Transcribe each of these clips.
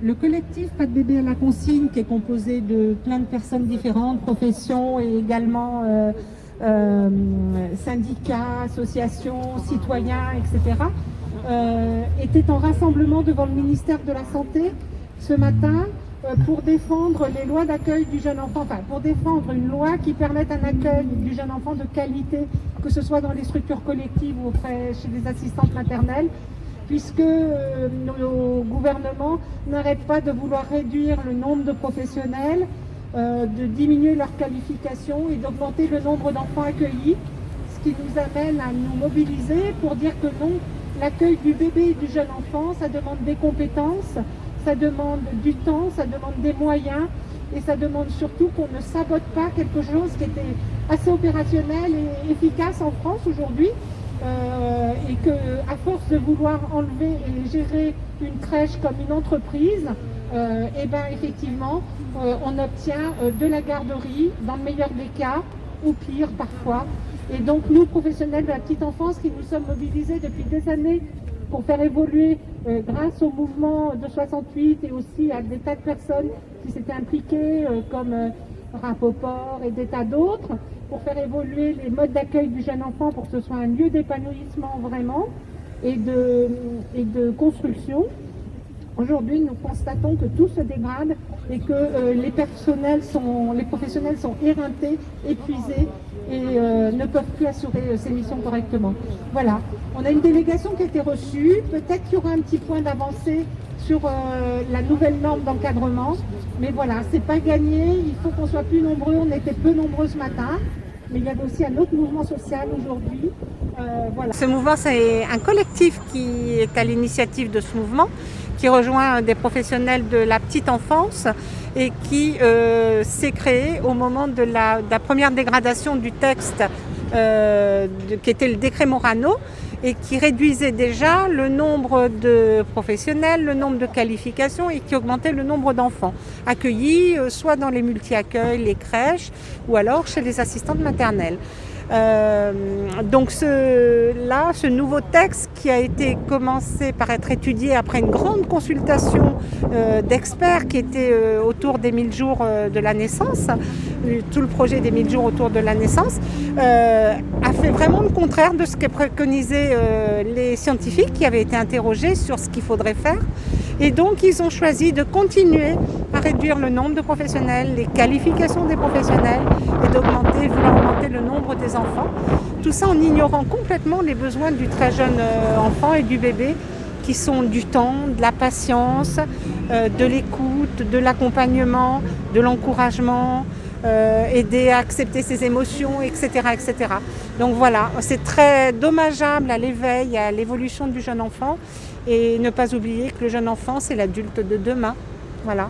Le collectif Pas de bébé à la consigne, qui est composé de plein de personnes différentes, professions et également syndicats, associations, citoyens, etc., était en rassemblement devant le ministère de la Santé ce matin pour défendre les lois d'accueil du jeune enfant, enfin pour défendre une loi qui permette un accueil du jeune enfant de qualité, que ce soit dans les structures collectives ou chez les assistantes maternelles, puisque nos gouvernements n'arrêtent pas de vouloir réduire le nombre de professionnels, de diminuer leur qualification et d'augmenter le nombre d'enfants accueillis, ce qui nous amène à nous mobiliser pour dire que non, l'accueil du bébé et du jeune enfant, ça demande des compétences, ça demande du temps, ça demande des moyens et ça demande surtout qu'on ne sabote pas quelque chose qui était assez opérationnel et efficace en France aujourd'hui. Et qu'à force de vouloir enlever et gérer une crèche comme une entreprise, et ben effectivement, on obtient de la garderie, dans le meilleur des cas, ou pire parfois. Et donc nous, professionnels de la petite enfance, qui nous sommes mobilisés depuis des années pour faire évoluer, grâce au mouvement de 68 et aussi à des tas de personnes qui s'étaient impliquées, comme Rapoport et des tas d'autres, pour faire évoluer les modes d'accueil du jeune enfant pour que ce soit un lieu d'épanouissement vraiment et de construction. Aujourd'hui, nous constatons que tout se dégrade et que les professionnels sont éreintés, épuisés et ne peuvent plus assurer ces missions correctement. Voilà, on a une délégation qui a été reçue, peut-être qu'il y aura un petit point d'avancée sur la nouvelle norme d'encadrement, mais voilà, c'est pas gagné, il faut qu'on soit plus nombreux, on était peu nombreux ce matin, mais il y avait aussi un autre mouvement social aujourd'hui. Voilà. Ce mouvement, c'est un collectif qui est à l'initiative de ce mouvement, qui rejoint des professionnels de la petite enfance et qui s'est créé au moment de la première dégradation du texte qui était le décret Morano et qui réduisait déjà le nombre de professionnels, le nombre de qualifications et qui augmentait le nombre d'enfants accueillis, soit dans les multi-accueils, les crèches ou alors chez les assistantes maternelles. Donc ce nouveau texte qui a été commencé par être étudié après une grande consultation d'experts qui était autour des 1000 jours de la naissance, tout le projet des 1000 jours autour de la naissance, a fait vraiment le contraire de ce que préconisaient les scientifiques qui avaient été interrogés sur ce qu'il faudrait faire. Et donc ils ont choisi de continuer à réduire le nombre de professionnels, les qualifications des professionnels et vouloir augmenter le nombre des enfants. Tout ça en ignorant complètement les besoins du très jeune enfant et du bébé qui sont du temps, de la patience, de l'écoute, de l'accompagnement, de l'encouragement, aider à accepter ses émotions, etc., etc. Donc voilà, c'est très dommageable à l'éveil, à l'évolution du jeune enfant et ne pas oublier que le jeune enfant, c'est l'adulte de demain. Voilà.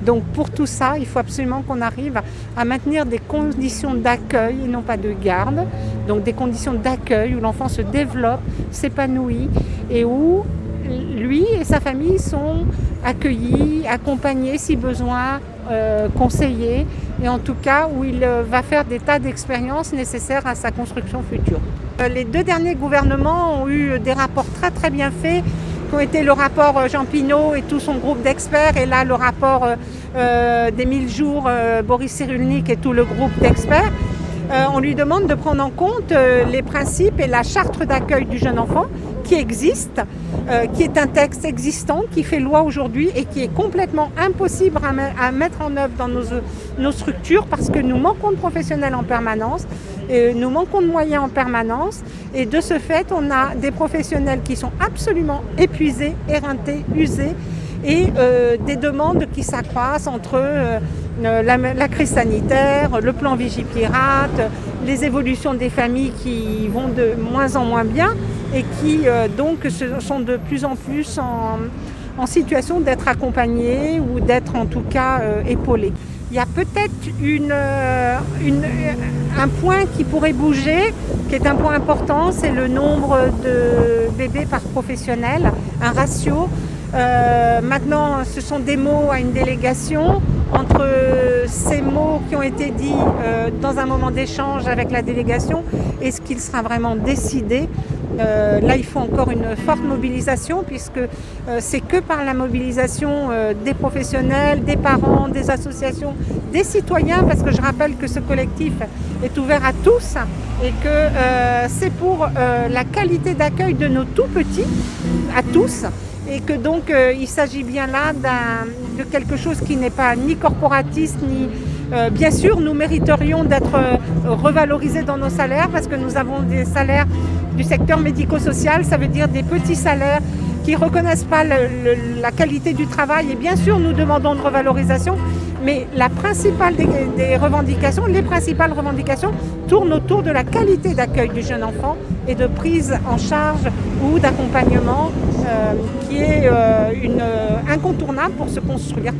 Donc pour tout ça, il faut absolument qu'on arrive à maintenir des conditions d'accueil et non pas de garde. Donc des conditions d'accueil où l'enfant se développe, s'épanouit et où lui et sa famille sont accueillis, accompagnés si besoin, conseillés et en tout cas où il va faire des tas d'expériences nécessaires à sa construction future. Les 2 derniers gouvernements ont eu des rapports très très bien faits qui ont été le rapport Jean Pinault et tout son groupe d'experts et là le rapport des 1000 jours Boris Cyrulnik et tout le groupe d'experts. On lui demande de prendre en compte les principes et la charte d'accueil du jeune enfant qui existe, qui est un texte existant, qui fait loi aujourd'hui et qui est complètement impossible à mettre en œuvre dans nos structures parce que nous manquons de professionnels en permanence, nous manquons de moyens en permanence et de ce fait on a des professionnels qui sont absolument épuisés, éreintés, usés et des demandes qui s'accroissent entre la crise sanitaire, le plan Vigipirate, les évolutions des familles qui vont de moins en moins bien et qui donc sont de plus en plus en situation d'être accompagnées ou d'être en tout cas épaulées. Il y a peut-être un point qui pourrait bouger, qui est un point important, c'est le nombre de bébés par professionnel, un ratio. Maintenant, ce sont des mots à une délégation. entre ces mots qui ont été dits dans un moment d'échange avec la délégation et ce qu'il sera vraiment décidé. Là, il faut encore une forte mobilisation puisque c'est que par la mobilisation des professionnels, des parents, des associations, des citoyens, parce que je rappelle que ce collectif est ouvert à tous et que c'est pour la qualité d'accueil de nos tout-petits, à tous, et que donc il s'agit bien là de quelque chose qui n'est pas ni corporatiste, ni... bien sûr, nous mériterions d'être revalorisés dans nos salaires parce que nous avons des salaires du secteur médico-social, ça veut dire des petits salaires qui ne reconnaissent pas la qualité du travail. Et bien sûr, nous demandons une revalorisation, mais la principale des revendications, les principales revendications tournent autour de la qualité d'accueil du jeune enfant et de prise en charge ou d'accompagnement qui est incontournable pour se construire.